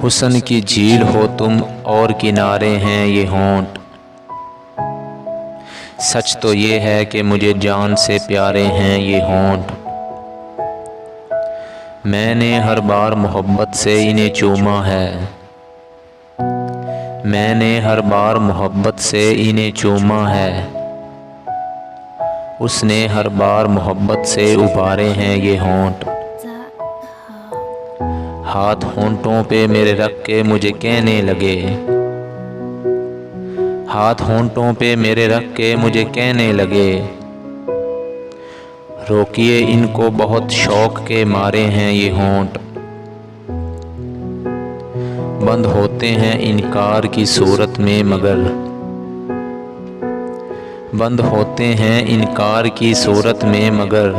حسن کی جھیل ہو تم اور کنارے ہیں یہ ہونٹ۔ سچ تو یہ ہے کہ مجھے جان سے پیارے ہیں یہ ہونٹ۔ میں نے ہر بار محبت سے انہیں چوما ہے، میں نے ہر بار محبت سے انہیں چوما ہے، اس نے ہر بار محبت سے ابھارے ہیں یہ ہونٹ۔ ہاتھ ہونٹوں پہ میرے رکھ کے مجھے کہنے لگے، ہاتھ ہونٹوں پہ میرے رکھ کے مجھے کہنے لگے، روکیے ان کو بہت شوق کے مارے ہیں یہ ہونٹ۔ بند ہوتے ہیں انکار کی صورت میں مگر، بند ہوتے ہیں انکار کی صورت میں مگر،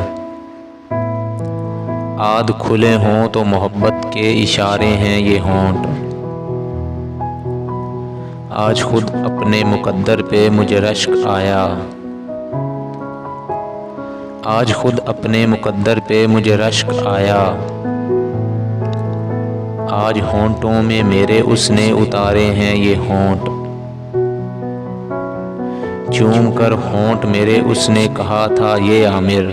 آدھ کھلے ہوں تو محبت کے اشارے ہیں یہ ہونٹ۔ آج خود اپنے مقدر پہ مجھے رشک آیا، آج خود اپنے مقدر پہ مجھے رشک آیا، آج ہونٹوں میں میرے اس نے اتارے ہیں یہ ہونٹ۔ چوم کر ہونٹ میرے اس نے کہا تھا یہ عامر،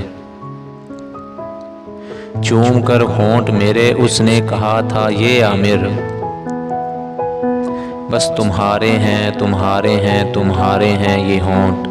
چوم کر ہونٹ میرے اس نے کہا تھا یہ عامر، بس تمہارے ہیں تمہارے ہیں تمہارے ہیں یہ ہونٹ۔